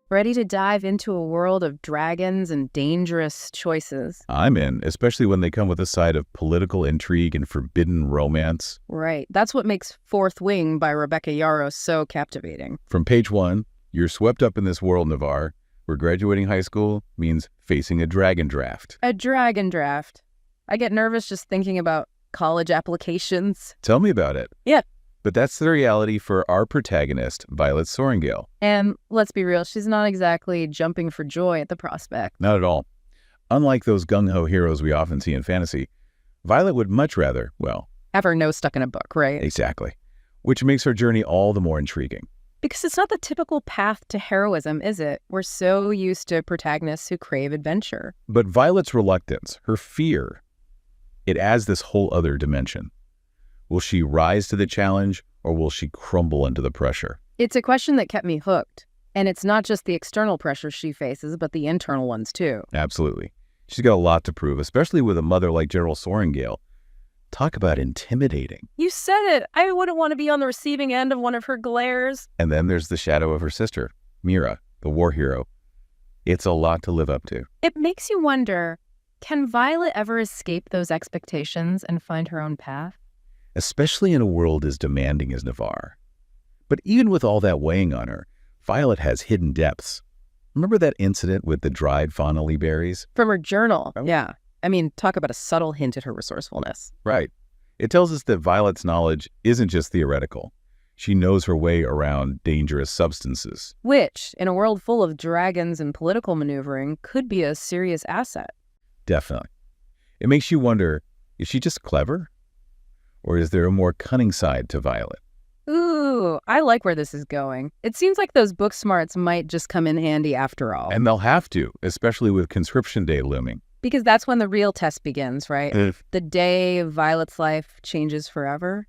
Ready to dive into a world of dragons and dangerous choices. I'm in, especially when they come with a side of political intrigue and forbidden romance. Right. That's what makes Fourth Wing by Rebecca Yarros so captivating. From page 1, you're swept up in this world, Navarre, where graduating high school means facing a dragon draft. A dragon draft. I get nervous just thinking about college applications. Tell me about it. Yeah. But that's the reality for our protagonist, Violet Sorrengail. And let's be real, she's not exactly jumping for joy at the prospect. Not at all. Unlike those gung-ho heroes we often see in fantasy, Violet would much rather, well... have her nose stuck in a book, right? Exactly. Which makes her journey all the more intriguing. Because it's not the typical path to heroism, is it? We're so used to protagonists who crave adventure. But Violet's reluctance, her fear, it adds this whole other dimension. Will she rise to the challenge, or will she crumble under the pressure? It's a question that kept me hooked. And it's not just the external pressures she faces, but the internal ones too. Absolutely. She's got a lot to prove, especially with a mother like General Sorrengail. Talk about intimidating. You said it. I wouldn't want to be on the receiving end of one of her glares. And then there's the shadow of her sister, Mira, the war hero. It's a lot to live up to. It makes you wonder, can Violet ever escape those expectations and find her own path? Especially in a world as demanding as Navarre. But even with all that weighing on her, Violet has hidden depths. Remember that incident with the dried fauna lee berries? From her journal, Oh. yeah. I mean, talk about a subtle hint at her resourcefulness. Right. It tells us that Violet's knowledge isn't just theoretical. She knows her way around dangerous substances. Which, in a world full of dragons and political maneuvering, could be a serious asset. Definitely. It makes you wonder, is she just clever? Or is there a more cunning side to Violet? Ooh, I like where this is going. It seems like those book smarts might just come in handy after all. And they'll have to, especially with conscription day looming. Because that's when the real test begins, right? The day Violet's life changes forever.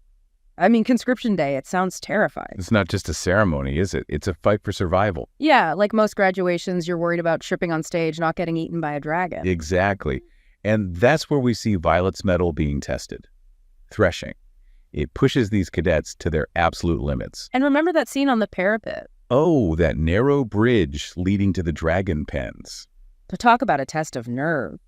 I mean, conscription day, it sounds terrifying. It's not just a ceremony, is it? It's a fight for survival. Yeah, like most graduations, you're worried about tripping on stage, not getting eaten by a dragon. Exactly. And that's where we see Violet's mettle being tested. Threshing. It pushes these cadets to their absolute limits. And remember that scene on the parapet? Oh, that narrow bridge leading to the dragon pens. To talk about a test of nerve.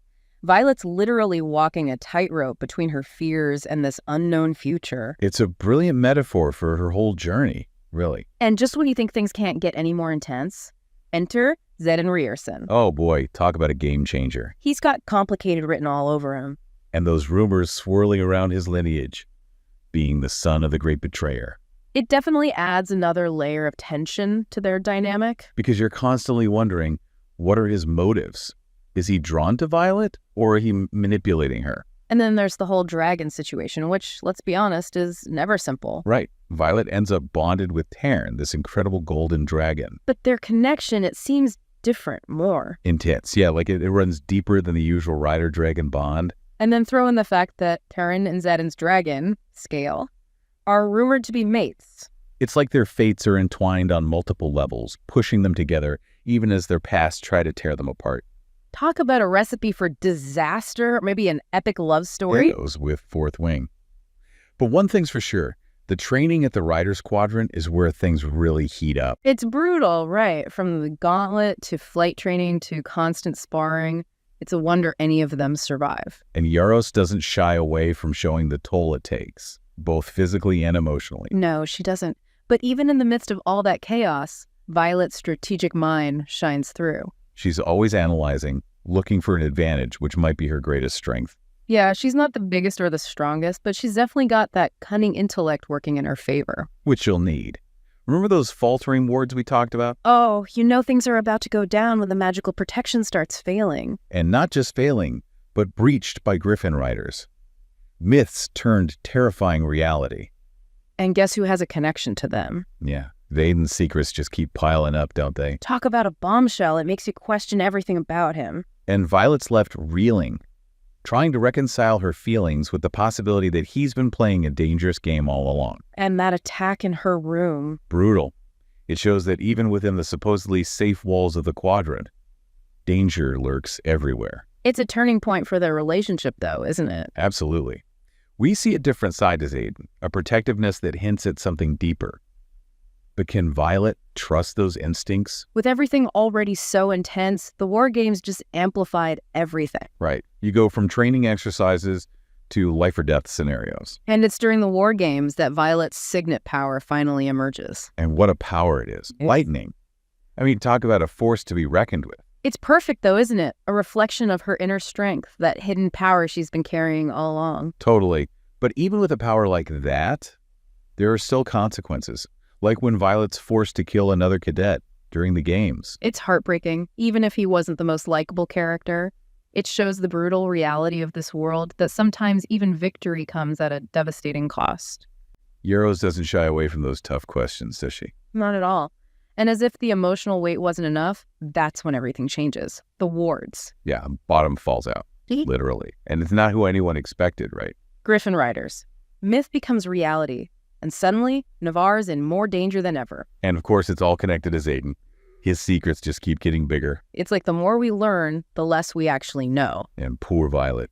Violet's literally walking a tightrope between her fears and this unknown future. It's a brilliant metaphor for her whole journey, really. And just when you think things can't get any more intense, enter Xaden Riorson. Oh boy, talk about a game changer. He's got complicated written all over him. And those rumors swirling around his lineage, being the son of the great betrayer. It definitely adds another layer of tension to their dynamic. Because you're constantly wondering, what are his motives? Is he drawn to Violet, or are he manipulating her? And then there's the whole dragon situation, which, let's be honest, is never simple. Right. Violet ends up bonded with Taryn, this incredible golden dragon. But their connection, it seems different, more. Intense. Yeah, like it runs deeper than the usual rider-dragon bond. And then throw in the fact that Taryn and Xaden's dragon, Scale, are rumored to be mates. It's like their fates are entwined on multiple levels, pushing them together, even as their pasts try to tear them apart. Talk about a recipe for disaster, or maybe an epic love story. It goes with Fourth Wing. But one thing's for sure, the training at the Riders Quadrant is where things really heat up. It's brutal, right? From the gauntlet to flight training to constant sparring. It's a wonder any of them survive. And Yarros doesn't shy away from showing the toll it takes, both physically and emotionally. No, she doesn't. But even in the midst of all that chaos, Violet's strategic mind shines through. She's always analyzing, looking for an advantage, which might be her greatest strength. Yeah, she's not the biggest or the strongest, but she's definitely got that cunning intellect working in her favor. Which you'll need. Remember those faltering wards we talked about? Oh, you know things are about to go down when the magical protection starts failing. And not just failing, but breached by Griffin riders. Myths turned terrifying reality. And guess who has a connection to them? Yeah, Vaden's secrets just keep piling up, don't they? Talk about a bombshell. It makes you question everything about him. And Violet's left reeling, trying to reconcile her feelings with the possibility that he's been playing a dangerous game all along. And that attack in her room. Brutal. It shows that even within the supposedly safe walls of the quadrant, danger lurks everywhere. It's a turning point for their relationship, though, isn't it? Absolutely. We see a different side to Xaden, a protectiveness that hints at something deeper. But can Violet trust those instincts? With everything already so intense, the war games just amplified everything. Right. You go from training exercises to life or death scenarios. And it's during the war games that Violet's signet power finally emerges. And what a power it is. Lightning. I mean, talk about a force to be reckoned with. It's perfect though, isn't it? A reflection of her inner strength, that hidden power she's been carrying all along. Totally. But even with a power like that, there are still consequences. Like when Violet's forced to kill another cadet during the games. It's heartbreaking, even if he wasn't the most likable character. It shows the brutal reality of this world, that sometimes even victory comes at a devastating cost. Yarros doesn't shy away from those tough questions, does she? Not at all. And as if the emotional weight wasn't enough, that's when everything changes. The wards. Yeah, bottom falls out, literally. And it's not who anyone expected, right? Griffin Riders. Myth becomes reality. And suddenly, Navarre's in more danger than ever. And of course, it's all connected to Xaden. His secrets just keep getting bigger. It's like the more we learn, the less we actually know. And poor Violet.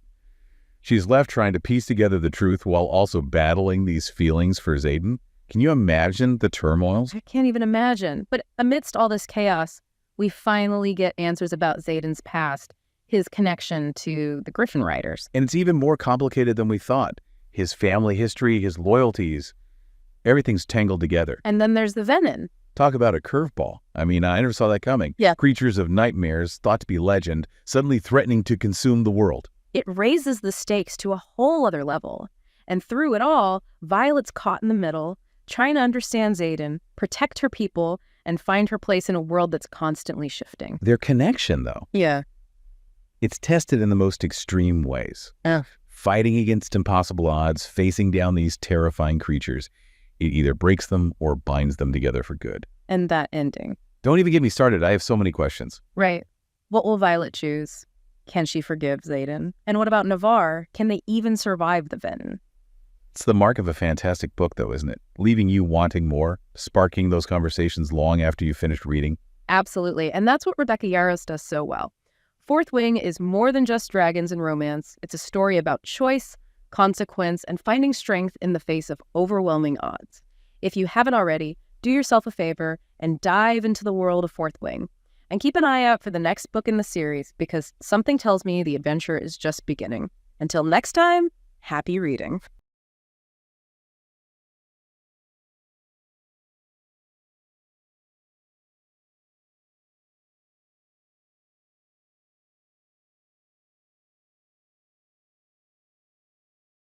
She's left trying to piece together the truth while also battling these feelings for Xaden. Can you imagine the turmoils? I can't even imagine. But amidst all this chaos, we finally get answers about Xaden's past, his connection to the Griffin Riders. And it's even more complicated than we thought. His family history, his loyalties, everything's tangled together. And then there's the Venom. Talk about a curveball. I mean, I never saw that coming. Yeah. Creatures of nightmares, thought to be legend, suddenly threatening to consume the world. It raises the stakes to a whole other level. And through it all, Violet's caught in the middle, trying to understand Xaden, protect her people, and find her place in a world that's constantly shifting. Their connection, though. Yeah. It's tested in the most extreme ways. Fighting against impossible odds, facing down these terrifying creatures. It either breaks them or binds them together for good. And that ending. Don't even get me started. I have so many questions. Right. What will Violet choose? Can she forgive Xaden? And what about Navarre? Can they even survive the Venom? It's the mark of a fantastic book, though, isn't it? Leaving you wanting more, sparking those conversations long after you finished reading. Absolutely. And that's what Rebecca Yarros does so well. Fourth Wing is more than just dragons and romance. It's a story about choice, consequence, and finding strength in the face of overwhelming odds. If you haven't already, do yourself a favor and dive into the world of Fourth Wing. And keep an eye out for the next book in the series, because something tells me the adventure is just beginning. Until next time, happy reading.